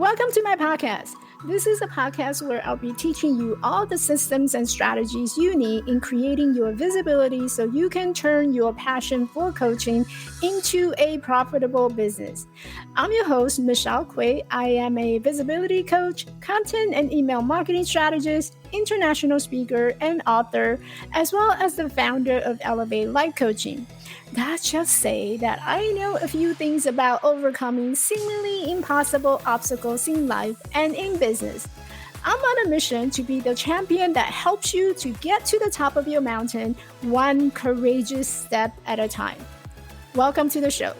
Welcome to my podcast. This is a podcast where I'll be teaching you all the systems and strategies you need in creating your visibility so you can turn your passion for coaching into a profitable business. I'm your host, Michelle Quay. I am a visibility coach, content and email marketing strategist, international speaker, and author, as well as the founder of Elevate Life Coaching. Let's just say that I know a few things about overcoming seemingly impossible obstacles in life and in business. I'm on a mission to be the champion that helps you to get to the top of your mountain, one courageous step at a time. Welcome to the show.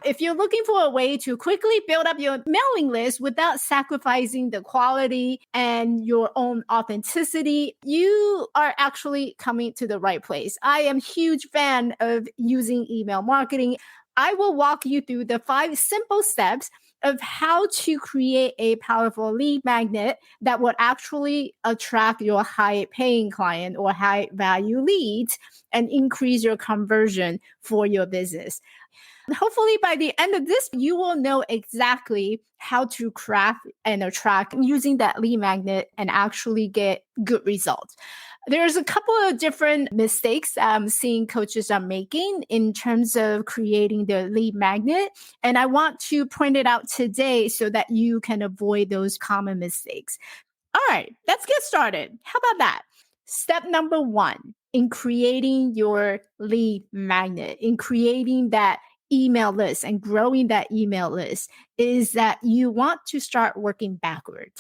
If you're looking for a way to quickly build up your mailing list without sacrificing the quality and your own authenticity, you are actually coming to the right place. I am a huge fan of using email marketing. I will walk you through the 5 simple steps of how to create a powerful lead magnet that would actually attract your high-paying client or high-value leads and increase your conversion for your business. Hopefully by the end of this, you will know exactly how to craft and attract using that lead magnet and actually get good results. There's a couple of different mistakes I'm seeing coaches are making in terms of creating their lead magnet. And I want to point it out today so that you can avoid those common mistakes. All right, let's get started. How about that? Step number 1 in creating your lead magnet, in creating that email list and growing that email list is that you want to start working backward.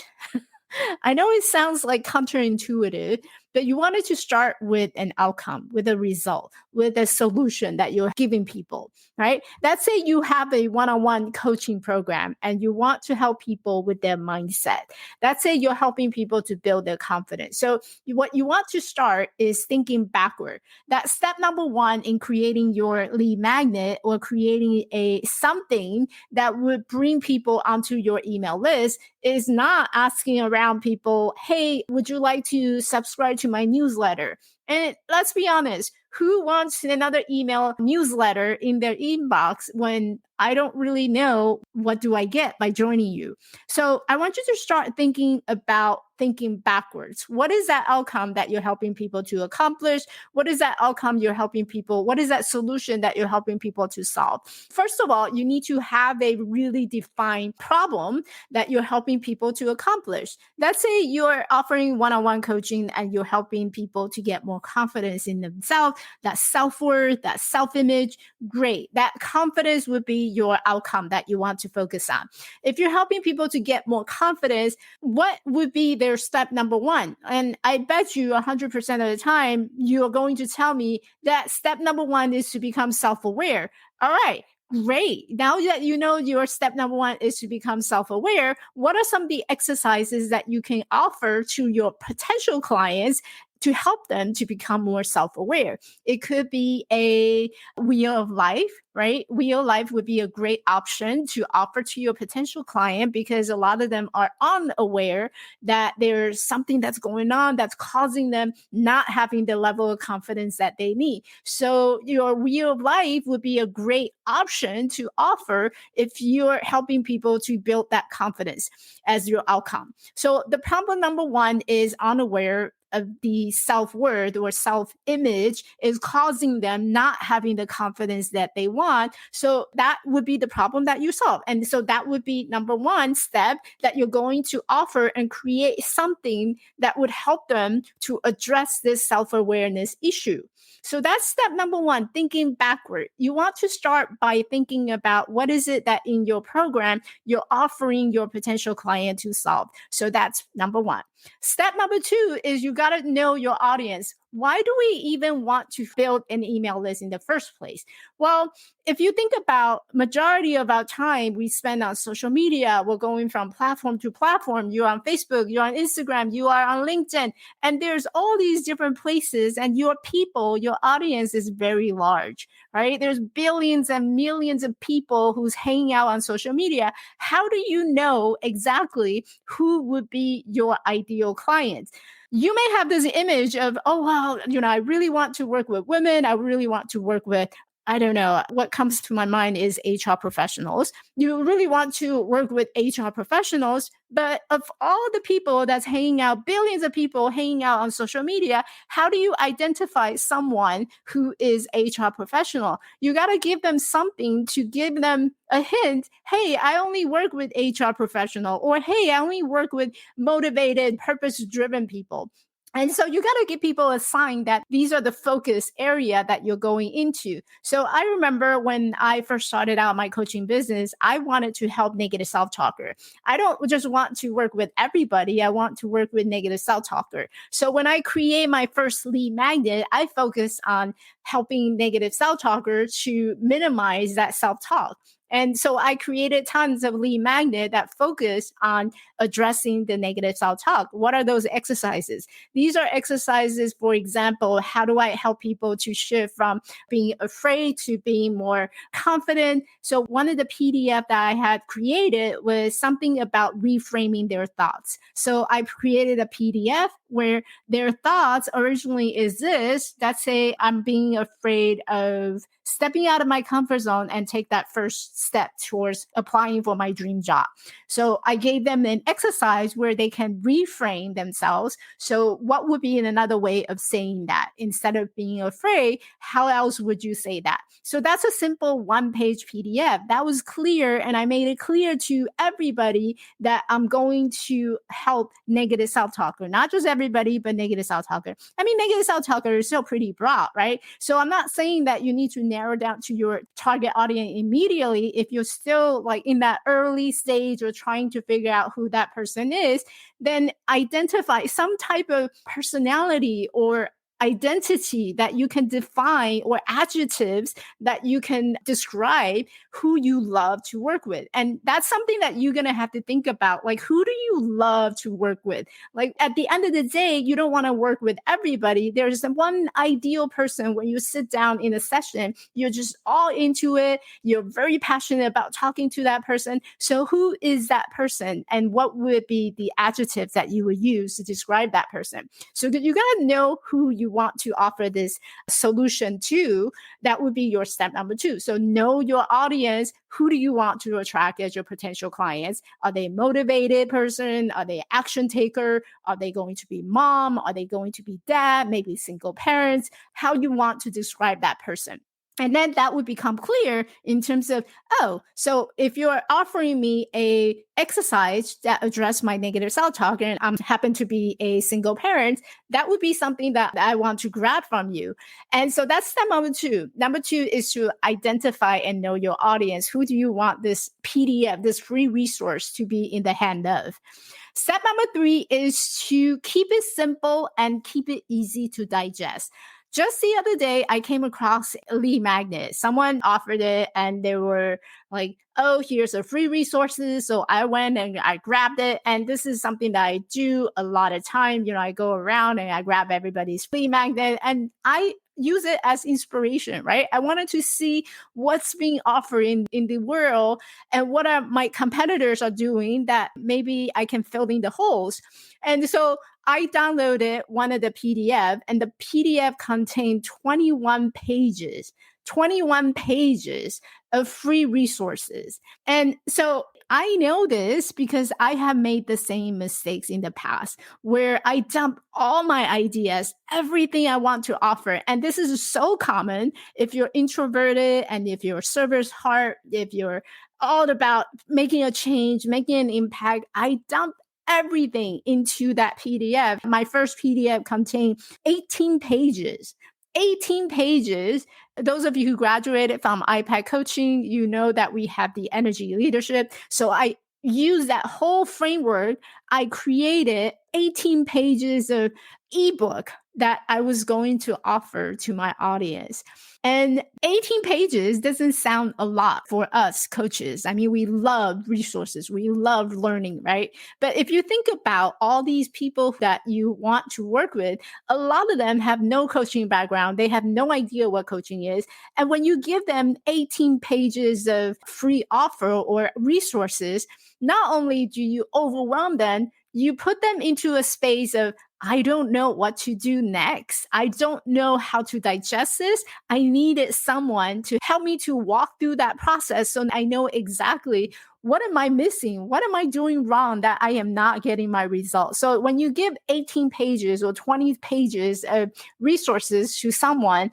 I know it sounds like counterintuitive, but you wanted to start with an outcome, with a result, with a solution that you're giving people, right? Let's say you have a one-on-one coaching program and you want to help people with their mindset. Let's say you're helping people to build their confidence. So what you want to start is thinking backward. That's step number 1 in creating your lead magnet or creating something that would bring people onto your email list is not asking around people, hey, would you like to subscribe to my newsletter? And let's be honest, who wants another email newsletter in their inbox when I don't really know what do I get by joining you? So I want you to start thinking backwards. What is that outcome that you're helping people to accomplish? What is that outcome you're helping people? What is that solution that you're helping people to solve? First of all, you need to have a really defined problem that you're helping people to accomplish. Let's say you're offering one-on-one coaching and you're helping people to get more confidence in themselves, that self-worth, that self-image. Great. That confidence would be your outcome that you want to focus on. If you're helping people to get more confidence, what would be their step number 1? And I bet you 100% of the time, you're going to tell me that step number 1 is to become self-aware. All right. Great. Now that you know your step number 1 is to become self-aware, what are some of the exercises that you can offer to your potential clients to help them to become more self-aware? It could be a wheel of life, right? Wheel of life would be a great option to offer to your potential client because a lot of them are unaware that there's something that's going on that's causing them not having the level of confidence that they need. So your wheel of life would be a great option to offer if you're helping people to build that confidence as your outcome. So the problem number 1 is unaware of the self-worth or self-image is causing them not having the confidence that they want. So that would be the problem that you solve. And so that would be number 1 step that you're going to offer and create something that would help them to address this self-awareness issue. So that's step number 1, thinking backward. You want to start by thinking about what is it that in your program you're offering your potential client to solve. So that's number 1. Step number 2 is you got to know your audience. Why do we even want to build an email list in the first place? Well, if you think about majority of our time we spend on social media, we're going from platform to platform. You're on Facebook, you're on Instagram, you are on LinkedIn, and there's all these different places and your people, your audience is very large, right? There's billions and millions of people who's hanging out on social media. How do you know exactly who would be your ideal client? You may have this image of, oh, well, I really want to work with women. I really want to work with I don't know. What comes to my mind is HR professionals. You really want to work with HR professionals, but of all the people that's hanging out, billions of people hanging out on social media, how do you identify someone who is HR professional? You got to give them something to give them a hint. Hey, I only work with HR professional, or hey, I only work with motivated, purpose driven people. And so you got to give people a sign that these are the focus area that you're going into. So I remember when I first started out my coaching business, I wanted to help negative self-talker. I don't just want to work with everybody. I want to work with negative self-talker. So when I create my first lead magnet, I focus on helping negative self-talker to minimize that self-talk. And so I created tons of lead magnet that focus on addressing the negative self-talk. What are those exercises? These are exercises, for example, how do I help people to shift from being afraid to being more confident? So one of the PDF that I had created was something about reframing their thoughts. So I created a PDF where their thoughts originally is this, let's say I'm being afraid of stepping out of my comfort zone and take that first step towards applying for my dream job. So I gave them an exercise where they can reframe themselves. So what would be another way of saying that? Instead of being afraid, how else would you say that? So that's a simple one-page PDF. That was clear, and I made it clear to everybody that I'm going to help negative self-talker, not just everybody, but negative self-talker. I mean, negative self-talker is still pretty broad, right? So I'm not saying that you need to narrow down to your target audience immediately if you're still like in that early stage or trying to figure out who that person is. Then identify some type of personality or identity that you can define, or adjectives that you can describe who you love to work with. And that's something that you're going to have to think about. Like, who do you love to work with? Like, at the end of the day, you don't want to work with everybody. There's one ideal person when you sit down in a session, you're just all into it. You're very passionate about talking to that person. So who is that person? And what would be the adjectives that you would use to describe that person? So you got to know who you want to offer this solution to. That would be your step number 2. So know your audience. Who do you want to attract as your potential clients? Are they a motivated person? Are they action taker? Are they going to be mom? Are they going to be dad? Maybe single parents? How you want to describe that person. And then that would become clear in terms of, oh, so if you're offering me a exercise that address my negative self-talk and I happen to be a single parent, that would be something that I want to grab from you. And so that's step number 2. Number 2 is to identify and know your audience. Who do you want this PDF, this free resource to be in the hand of? Step number 3 is to keep it simple and keep it easy to digest. Just the other day, I came across a lead magnet. Someone offered it and they were like, oh, here's a free resources. So I went and I grabbed it. And this is something that I do a lot of time. You know, I go around and I grab everybody's lead magnet and I use it as inspiration, right? I wanted to see what's being offered in the world and what are my competitors are doing that maybe I can fill in the holes. And so I downloaded one of the PDF, and the PDF contained 21 pages of free resources. And so I know this because I have made the same mistakes in the past where I dump all my ideas, everything I want to offer. And this is so common if you're introverted and if you're server's heart, if you're all about making a change, making an impact. I dump everything into that PDF. My first PDF contained 18 pages. 18 pages. Those of you who graduated from iPad coaching, you know that we have the energy leadership. So I use that whole framework. I created 18 pages of ebook that I was going to offer to my audience. And 18 pages doesn't sound a lot for us coaches. I mean, we love resources. We love learning, right? But if you think about all these people that you want to work with, a lot of them have no coaching background. They have no idea what coaching is. And when you give them 18 pages of free offer or resources, not only do you overwhelm them, you put them into a space of, I don't know what to do next. I don't know how to digest this. I needed someone to help me to walk through that process so I know exactly what am I missing? What am I doing wrong that I am not getting my results? So when you give 18 pages or 20 pages of resources to someone,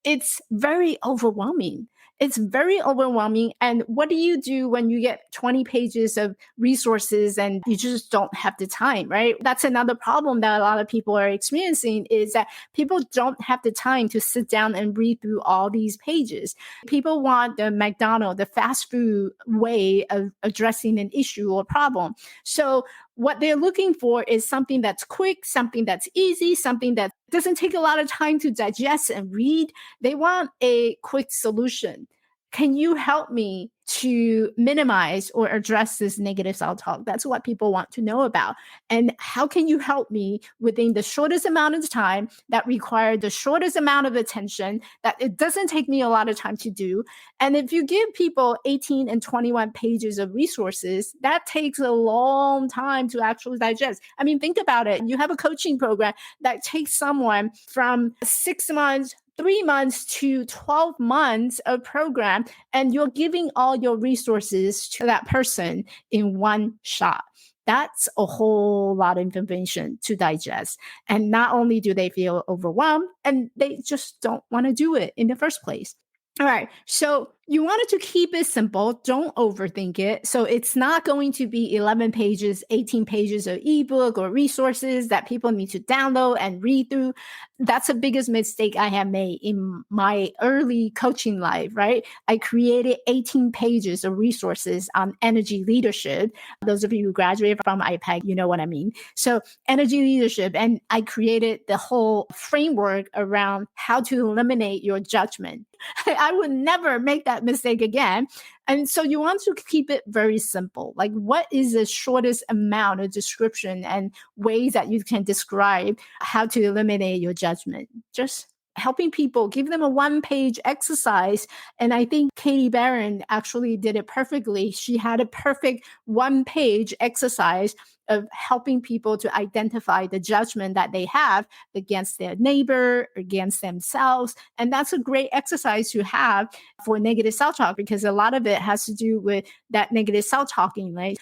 it's very overwhelming. It's very overwhelming. And what do you do when you get 20 pages of resources and you just don't have the time, right? That's another problem that a lot of people are experiencing is that people don't have the time to sit down and read through all these pages. People want the McDonald's, the fast food way of addressing an issue or problem. So what they're looking for is something that's quick, something that's easy, something that doesn't take a lot of time to digest and read. They want a quick solution. Can you help me to minimize or address this negative self-talk? That's what people want to know about. And how can you help me within the shortest amount of time that require the shortest amount of attention that it doesn't take me a lot of time to do? And if you give people 18 and 21 pages of resources, that takes a long time to actually digest. I mean, think about it. You have a coaching program that takes someone from 6 months, 3 months to 12 months of program, and you're giving all your resources to that person in one shot. That's a whole lot of information to digest. And not only do they feel overwhelmed, and they just don't want to do it in the first place. All right. So you wanted to keep it simple. Don't overthink it. So it's not going to be 11 pages, 18 pages of ebook or resources that people need to download and read through. That's the biggest mistake I have made in my early coaching life, right? I created 18 pages of resources on energy leadership. Those of you who graduated from IPAC, you know what I mean. So energy leadership, and I created the whole framework around how to eliminate your judgment. I would never make that mistake again. And so you want to keep it very simple. Like, what is the shortest amount of description and ways that you can describe how to eliminate your judgment? Just helping people, give them a one-page exercise. And I think Katie Barron actually did it perfectly. She had a perfect one-page exercise of helping people to identify the judgment that they have against their neighbor, against themselves. And that's a great exercise to have for negative self-talk, because a lot of it has to do with that negative self-talking, right?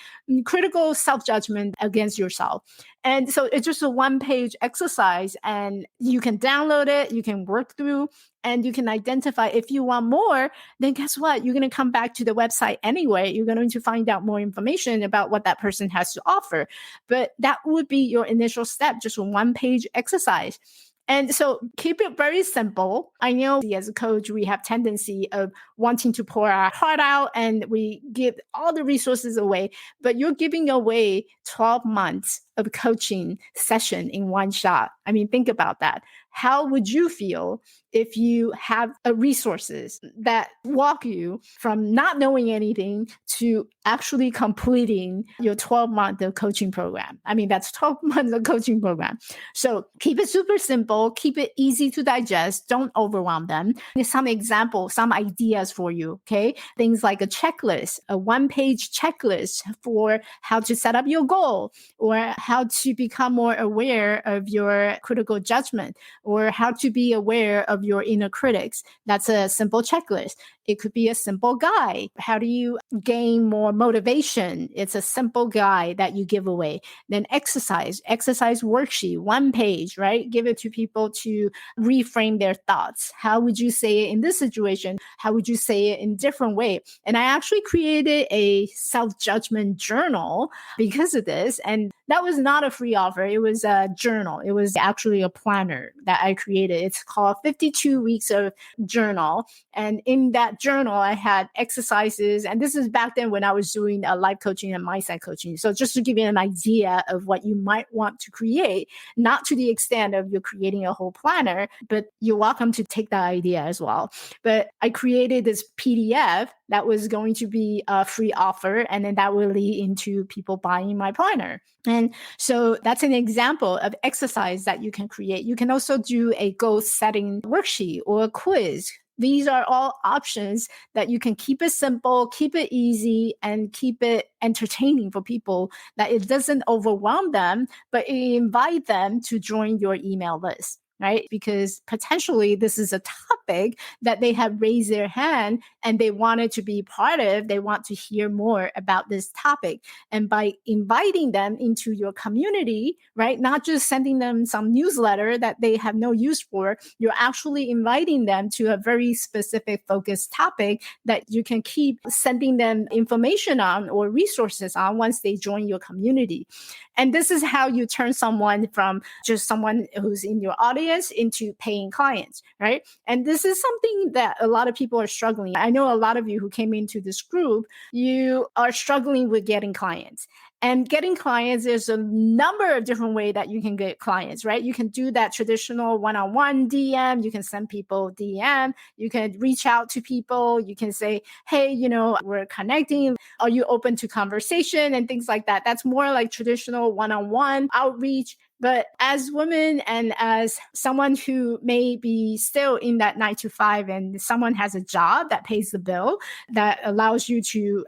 Critical self-judgment against yourself. And so it's just a one-page exercise, and you can download it, you can work through, and you can identify. If you want more, then guess what? You're going to come back to the website anyway. You're going to find out more information about what that person has to offer. But that would be your initial step, just a one-page exercise. And so keep it very simple. I know as a coach, we have tendency of wanting to pour our heart out and we give all the resources away, but you're giving away 12 months of coaching session in one shot. I mean, think about that. How would you feel if you have resources that walk you from not knowing anything to actually completing your 12-month coaching program? I mean, that's 12 months of coaching program. So keep it super simple, keep it easy to digest, don't overwhelm them. There's some examples, some ideas for you, okay? Things like a checklist, a one-page checklist for how to set up your goal, or how to become more aware of your critical judgment, or how to be aware of your inner critics. That's a simple checklist. It could be a simple guide. How do you gain more motivation? It's a simple guide that you give away. Then exercise worksheet, one page, right? Give it to people to reframe their thoughts. How would you say it in this situation? How would you say it in different way? And I actually created a self-judgment journal because of this. And that was not a free offer. It was a journal. It was actually a planner that I created. It's called 52 Weeks of Journal. And in that journal, I had exercises. And this is back then when I was doing life coaching and mindset coaching. So just to give you an idea of what you might want to create, not to the extent of you're creating a whole planner, but you're welcome to take that idea as well. But I created this PDF that was going to be a free offer. And then that will lead into people buying my planner. And so that's an example of exercise that you can create. You can also do a goal setting worksheet or a quiz. These are all options that you can keep it simple, keep it easy, and keep it entertaining for people, that it doesn't overwhelm them, but it invite them to join your email list. Right? Because potentially this is a topic that they have raised their hand and they wanted to be part of, they want to hear more about this topic. And by inviting them into your community, right, not just sending them some newsletter that they have no use for, you're actually inviting them to a very specific focused topic that you can keep sending them information on or resources on once they join your community. And this is how you turn someone from just someone who's in your audience into paying clients, right? And this is something that a lot of people are struggling. I know a lot of you who came into this group, you are struggling with getting clients. And getting clients, there's a number of different ways that you can get clients, right? You can do that traditional one-on-one DM. You can send people DM. You can reach out to people. You can say, hey, we're connecting. Are you open to conversation and things like that? That's more like traditional one-on-one outreach. But as women and as someone who may be still in that 9 to 5 and someone has a job that pays the bill, that allows you to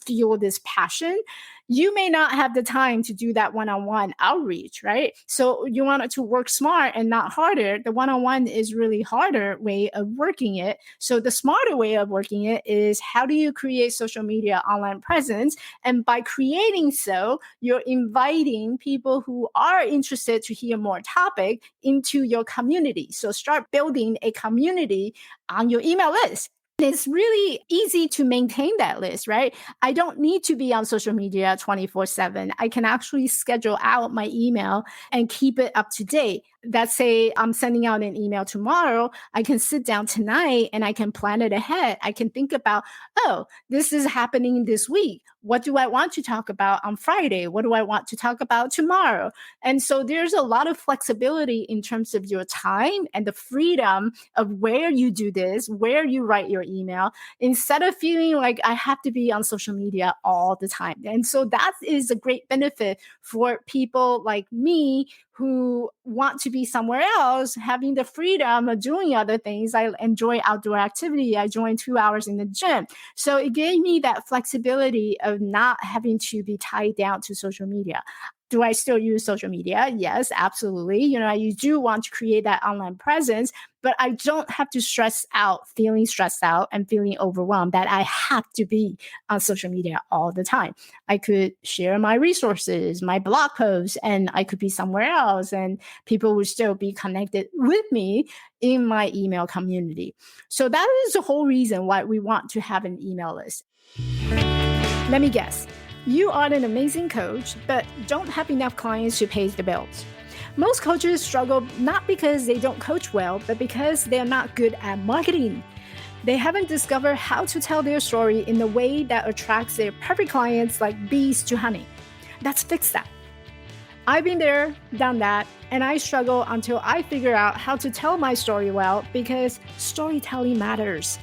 feel this passion, you may not have the time to do that one-on-one outreach, right? So you want it to work smart and not harder. The one-on-one is really harder way of working it. So the smarter way of working it is, how do you create social media online presence? And by creating so, you're inviting people who are interested to hear more topic into your community. So start building a community on your email list. It's really easy to maintain that list, right? I don't need to be on social media 24/7. I can actually schedule out my email and keep it up to date. Let's say I'm sending out an email tomorrow. I can sit down tonight and I can plan it ahead. I can think about, oh, this is happening this week. What do I want to talk about on Friday? What do I want to talk about tomorrow? And so there's a lot of flexibility in terms of your time and the freedom of where you do this, where you write your email, instead of feeling like I have to be on social media all the time. And so that is a great benefit for people like me who want to be somewhere else, having the freedom of doing other things. I enjoy outdoor activity. I joined 2 hours in the gym. So it gave me that flexibility of not having to be tied down to social media. Do I still use social media? Yes, absolutely. You do want to create that online presence, but I don't have to feeling stressed out and feeling overwhelmed that I have to be on social media all the time. I could share my resources, my blog posts, and I could be somewhere else, and people would still be connected with me in my email community. So that is the whole reason why we want to have an email list. Let me guess. You are an amazing coach, but don't have enough clients to pay the bills. Most coaches struggle not because they don't coach well, but because they're not good at marketing. They haven't discovered how to tell their story in a way that attracts their perfect clients like bees to honey. Let's fix that. I've been there, done that, and I struggle until I figure out how to tell my story well, because storytelling matters.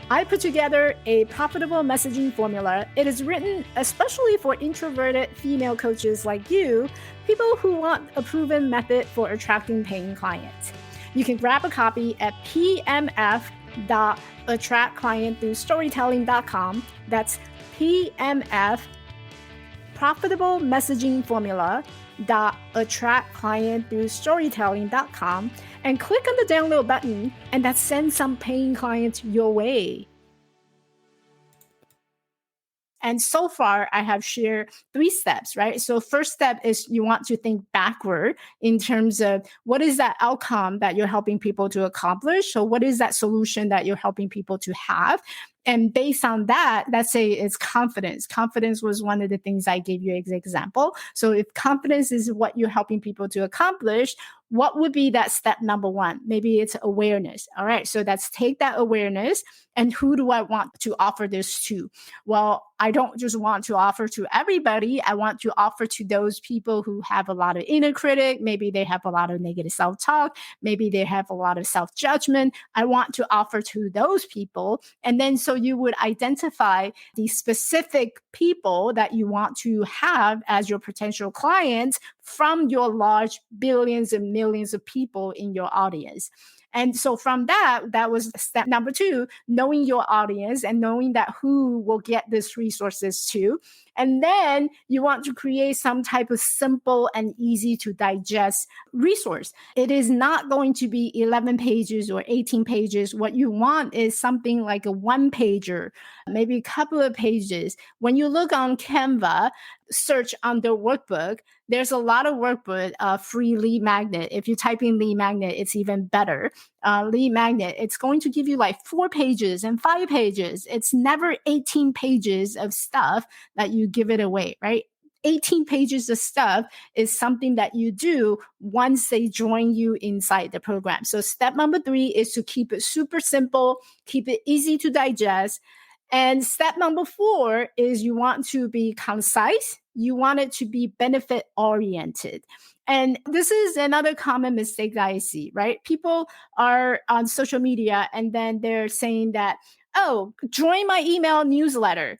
I put together a profitable messaging formula. It is written especially for introverted female coaches like you, people who want a proven method for attracting paying clients. You can grab a copy at pmf.attractclientthroughstorytelling.com. That's PMF, profitable messaging formula.attractclientthroughstorytelling.com, and click on the download button, and that sends some paying clients your way. And so far, I have shared 3 steps, right? So first step is you want to think backward in terms of what is that outcome that you're helping people to accomplish? So what is that solution that you're helping people to have? And based on that, let's say it's confidence. Confidence was one of the things I gave you as an example. So if confidence is what you're helping people to accomplish, what would be that step number 1? Maybe it's awareness. All right. So let's take that awareness, and who do I want to offer this to? Well, I don't just want to offer to everybody. I want to offer to those people who have a lot of inner critic. Maybe they have a lot of negative self-talk. Maybe they have a lot of self-judgment. I want to offer to those people. And then so you would identify the specific people that you want to have as your potential clients from your large billions and millions of people in your audience. And so from that was step number 2, knowing your audience and knowing that who will get these resources to. And then you want to create some type of simple and easy to digest resource. It is not going to be 11 pages or 18 pages. What you want is something like a one pager, maybe a couple of pages. When you look on Canva, search under workbook, there's a lot of workbook, free lead magnet. If you type in lead magnet, it's even better. Lead magnet, it's going to give you like 4 pages and 5 pages. It's never 18 pages of stuff that you give it away, right? 18 pages of stuff is something that you do once they join you inside the program. So step number 3 is to keep it super simple, keep it easy to digest. And step number 4 is you want to be concise. You want it to be benefit oriented. And this is another common mistake that I see, right? People are on social media and then they're saying that, oh, join my email newsletter.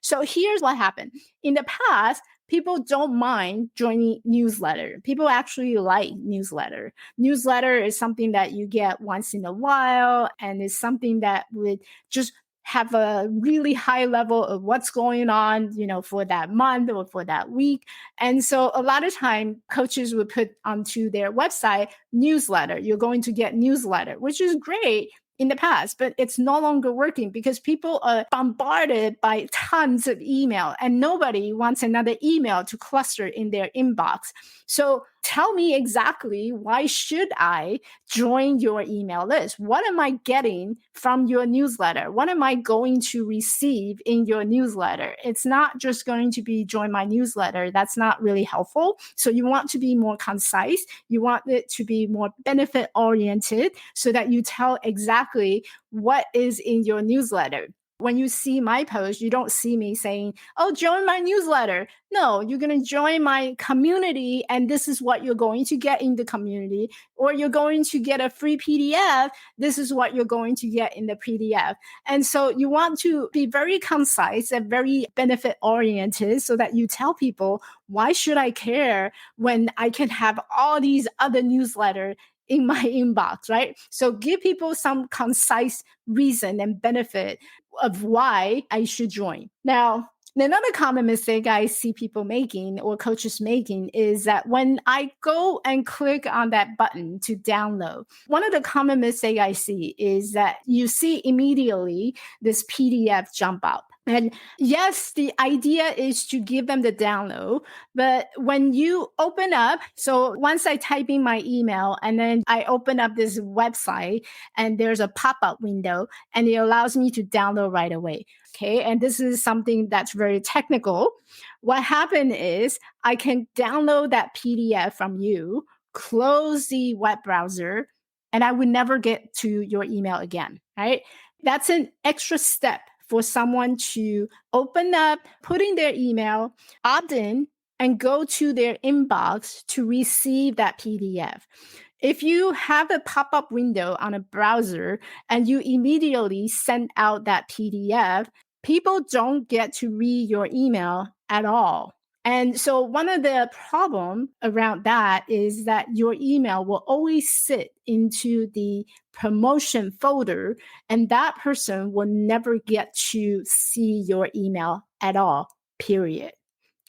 So here's what happened. In the past, people don't mind joining newsletter. People actually like newsletter. Newsletter is something that you get once in a while, and it's something that would just have a really high level of what's going on, for that month or for that week. And so a lot of time coaches would put onto their website newsletter. You're going to get newsletter, which is great in the past, but it's no longer working because people are bombarded by tons of email and nobody wants another email to cluster in their inbox. So tell me exactly, why should I join your email list? What am I getting from your newsletter? What am I going to receive in your newsletter? It's not just going to be join my newsletter. That's not really helpful. So you want to be more concise. You want it to be more benefit oriented so that you tell exactly what is in your newsletter. When you see my post, you don't see me saying, oh, join my newsletter. No, you're going to join my community, and this is what you're going to get in the community. Or you're going to get a free PDF. This is what you're going to get in the PDF. And so you want to be very concise and very benefit oriented so that you tell people, why should I care when I can have all these other newsletters in my inbox, right? So give people some concise reason and benefit of why I should join. Now, another common mistake I see people making or coaches making is that when I go and click on that button to download, one of the common mistakes I see is that you see immediately this PDF jump up. And yes, the idea is to give them the download, but when you open up, so once I type in my email and then I open up this website and there's a pop-up window and it allows me to download right away. Okay. And this is something that's very technical. What happened is I can download that PDF from you, close the web browser, and I would never get to your email again, right? That's an extra step for someone to open up, put in their email, opt in, and go to their inbox to receive that PDF. If you have a pop-up window on a browser and you immediately send out that PDF, people don't get to read your email at all. And so one of the problem around that is that your email will always sit into the promotion folder, and that person will never get to see your email at all, period.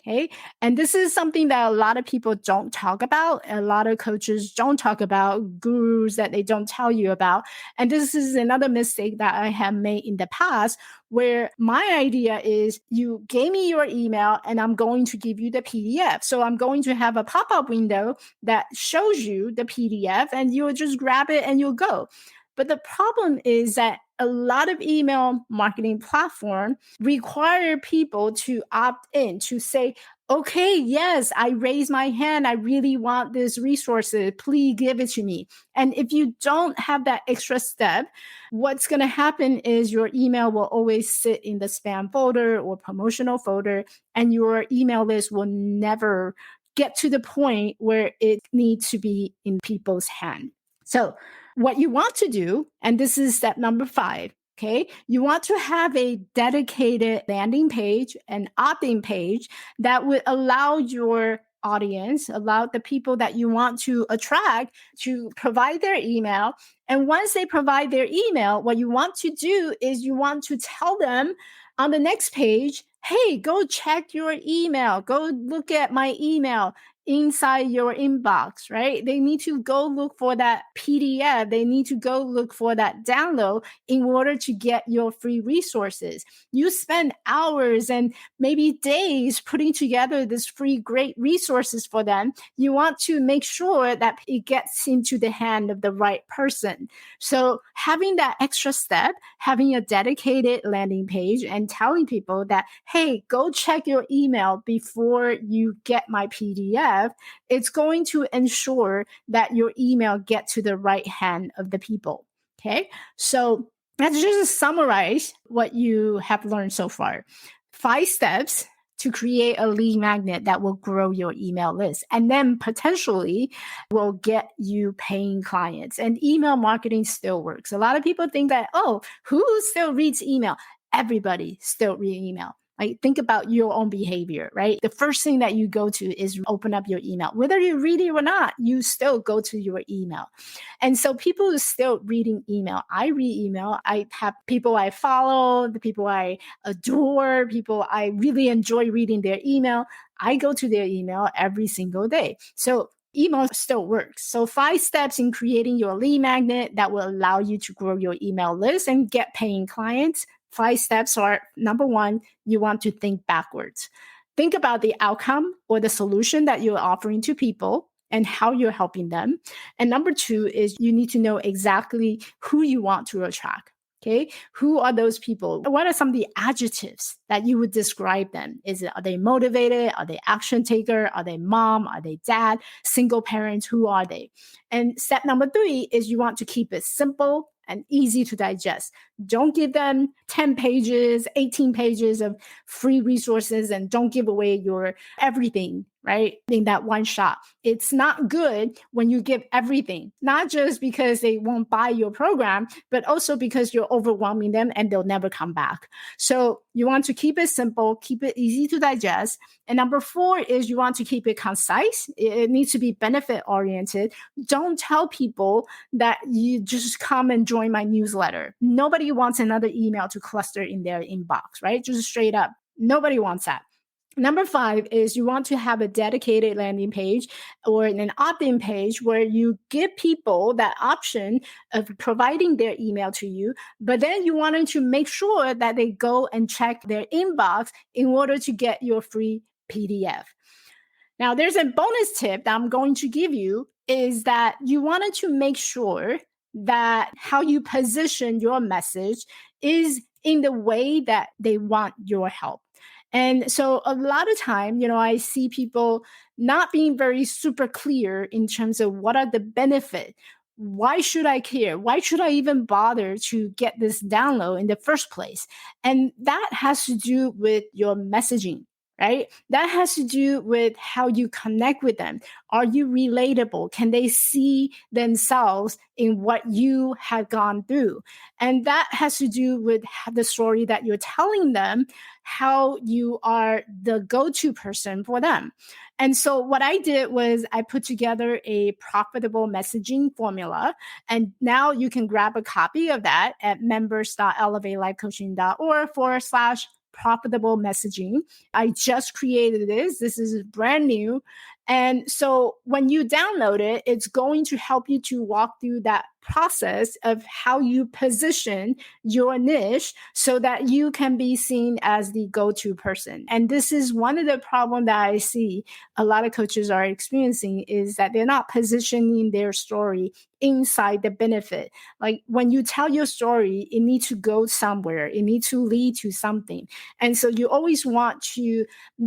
Okay. And this is something that a lot of people don't talk about. A lot of coaches don't talk about, gurus that they don't tell you about. And this is another mistake that I have made in the past, where my idea is you gave me your email and I'm going to give you the PDF. So I'm going to have a pop-up window that shows you the PDF and you'll just grab it and you'll go. But the problem is that a lot of email marketing platforms require people to opt in, to say, okay, yes, I raise my hand. I really want this resources. Please give it to me. And if you don't have that extra step, what's going to happen is your email will always sit in the spam folder or promotional folder, and your email list will never get to the point where it needs to be in people's hand. So what you want to do, and this is step number 5, okay, you want to have a dedicated landing page, an opt-in page that would allow your audience, allow the people that you want to attract to provide their email. And once they provide their email, what you want to do is you want to tell them on the next page, hey, go check your email, go look at my email inside your inbox, right? They need to go look for that PDF. They need to go look for that download in order to get your free resources. You spend hours and maybe days putting together this free great resources for them. You want to make sure that it gets into the hand of the right person. So having that extra step, having a dedicated landing page and telling people that, hey, go check your email before you get my PDF, it's going to ensure that your email get to the right hand of the people. Okay. So let's just summarize what you have learned so far. 5 steps to create a lead magnet that will grow your email list and then potentially will get you paying clients. And email marketing still works. A lot of people think that, oh, who still reads email? Everybody still reads email. Like, think about your own behavior, right? The first thing that you go to is open up your email. Whether you read it or not, you still go to your email. And so people are still reading email. I read email. I have people I follow, the people I adore, people I really enjoy reading their email. I go to their email every single day. So email still works. So 5 steps in creating your lead magnet that will allow you to grow your email list and get paying clients. 5 steps are: number 1, you want to think backwards. Think about the outcome or the solution that you're offering to people and how you're helping them. And number 2 is you need to know exactly who you want to attract. Okay. Who are those people? What are some of the adjectives that you would describe them? Are they motivated? Are they action taker? Are they mom? Are they dad? Single parents? Who are they? And step number 3 is you want to keep it simple and easy to digest. Don't give them 10 pages, 18 pages of free resources, and don't give away your everything, right? In that one shot. It's not good when you give everything, not just because they won't buy your program, but also because you're overwhelming them and they'll never come back. So you want to keep it simple, keep it easy to digest. And number 4 is you want to keep it concise. It needs to be benefit oriented. Don't tell people that you just come and join my newsletter. Nobody wants another email to cluster in their inbox, right? Just straight up. Nobody wants that. Number 5 is you want to have a dedicated landing page or an opt-in page where you give people that option of providing their email to you, but then you want to make sure that they go and check their inbox in order to get your free PDF. Now, there's a bonus tip that I'm going to give you is that you wanted to make sure that how you position your message is in the way that they want your help. And so a lot of time, I see people not being very super clear in terms of what are the benefits. Why should I care? Why should I even bother to get this download in the first place? And that has to do with your messaging, right? That has to do with how you connect with them. Are you relatable? Can they see themselves in what you have gone through? And that has to do with the story that you're telling them, how you are the go-to person for them. And so what I did was I put together a profitable messaging formula. And now you can grab a copy of that at members.elevatelifecoaching.org/profitable messaging. I just created this. This is brand new. And so when you download it, it's going to help you to walk through that process of how you position your niche so that you can be seen as the go-to person. And this is one of the problems that I see a lot of coaches are experiencing is that they're not positioning their story inside the benefit. Like when you tell your story, it needs to go somewhere. It needs to lead to something. And so you always want to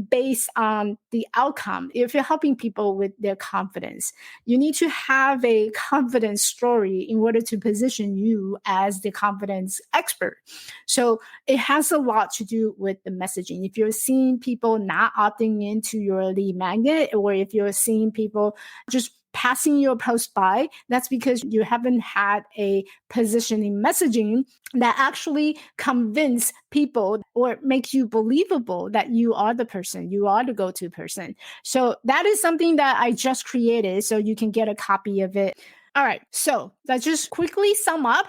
base on the outcome. If you're helping people with their confidence, you need to have a confidence story in order to position you as the confidence expert. So it has a lot to do with the messaging. If you're seeing people not opting into your lead magnet, or if you're seeing people just passing your post by, that's because you haven't had a positioning messaging that actually convince people or makes you believable that you are the person, you are the go-to person. So that is something that I just created, so you can get a copy of it. All right, so let's just quickly sum up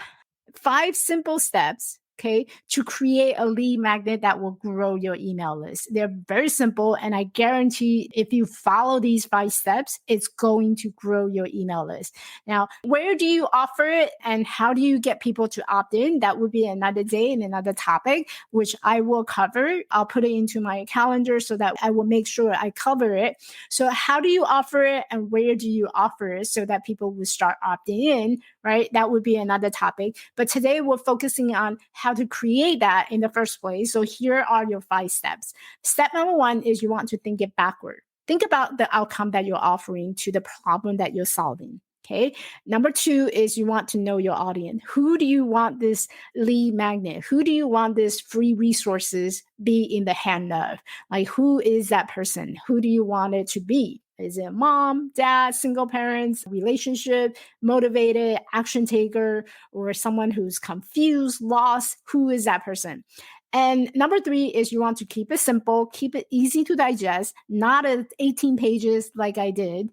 5 simple steps, okay, to create a lead magnet that will grow your email list. They're very simple, and I guarantee if you follow these 5 steps, it's going to grow your email list. Now, where do you offer it and how do you get people to opt in? That would be another day and another topic, which I will cover. I'll put it into my calendar so that I will make sure I cover it. So how do you offer it and where do you offer it so that people will start opting in, right? That would be another topic. But today we're focusing on how to create that in the first place. So here are your 5 steps. Step number 1 is you want to think it backward. Think about the outcome that you're offering to the problem that you're solving. Okay. Number 2 is you want to know your audience. Who do you want this lead magnet? Who do you want this free resources be in the hand of? Like, who is that person? Who do you want it to be? Is it mom, dad, single parents, relationship, motivated, action taker, or someone who's confused, lost? Who is that person? And number 3 is you want to keep it simple, keep it easy to digest, not 18 pages like I did.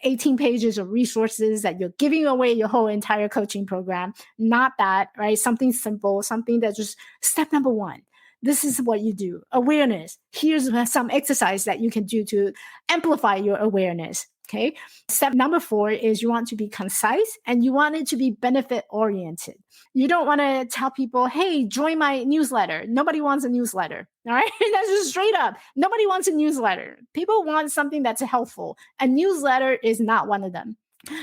18 pages of resources that you're giving away your whole entire coaching program. Not that, right? Something simple, something that just step number 1. This is what you do. Awareness. Here's some exercise that you can do to amplify your awareness. Okay. Step number 4 is you want to be concise and you want it to be benefit oriented. You don't want to tell people, hey, join my newsletter. Nobody wants a newsletter. All right. That's just straight up. Nobody wants a newsletter. People want something that's helpful. A newsletter is not one of them.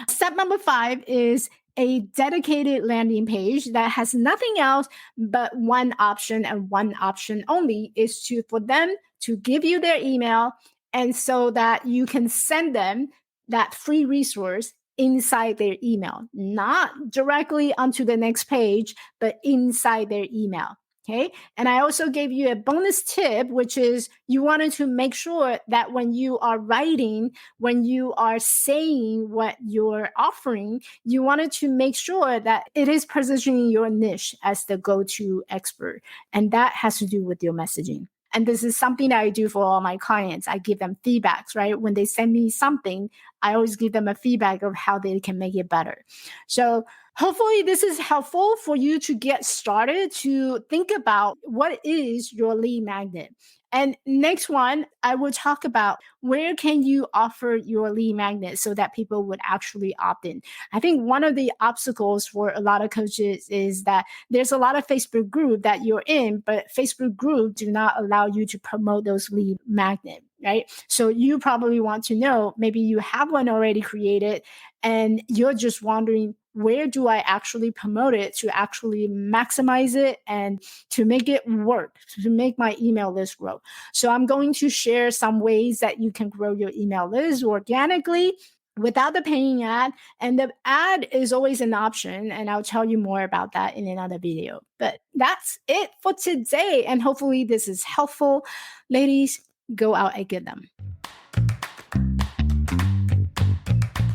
Step number 5 is a dedicated landing page that has nothing else but one option, and one option only is for them to give you their email, and so that you can send them that free resource inside their email, not directly onto the next page, but inside their email. Okay. And I also gave you a bonus tip, which is you wanted to make sure that when you are writing, when you are saying what you're offering, you wanted to make sure that it is positioning your niche as the go-to expert. And that has to do with your messaging. And this is something that I do for all my clients. I give them feedbacks, right? When they send me something, I always give them a feedback of how they can make it better. So hopefully this is helpful for you to get started to think about what is your lead magnet. And next one, I will talk about where can you offer your lead magnet so that people would actually opt in. I think one of the obstacles for a lot of coaches is that there's a lot of Facebook group that you're in, but Facebook group do not allow you to promote those lead magnets. Right? So you probably want to know, maybe you have one already created and you're just wondering, where do I actually promote it to actually maximize it and to make it work, to make my email list grow? So I'm going to share some ways that you can grow your email list organically without the paying ad. And the ad is always an option. And I'll tell you more about that in another video. But that's it for today. And hopefully this is helpful. Ladies, go out and get them.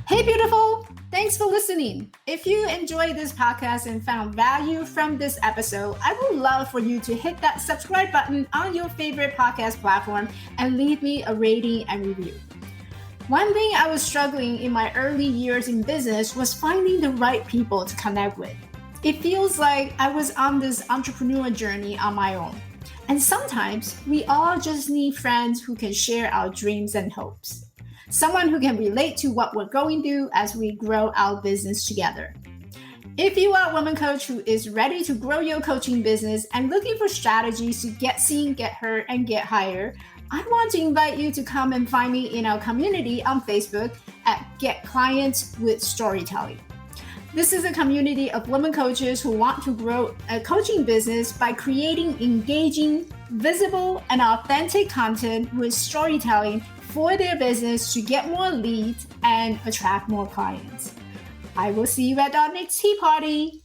Hey, beautiful. Thanks for listening. If you enjoyed this podcast and found value from this episode, I would love for you to hit that subscribe button on your favorite podcast platform and leave me a rating and review. One thing I was struggling in my early years in business was finding the right people to connect with. It feels like I was on this entrepreneur journey on my own. And sometimes we all just need friends who can share our dreams and hopes. Someone who can relate to what we're going through as we grow our business together. If you are a woman coach who is ready to grow your coaching business and looking for strategies to get seen, get heard, and get hired, I want to invite you to come and find me in our community on Facebook at Get Clients with Storytelling. This is a community of women coaches who want to grow a coaching business by creating engaging, visible, and authentic content with storytelling for their business to get more leads and attract more clients. I will see you at our next tea party.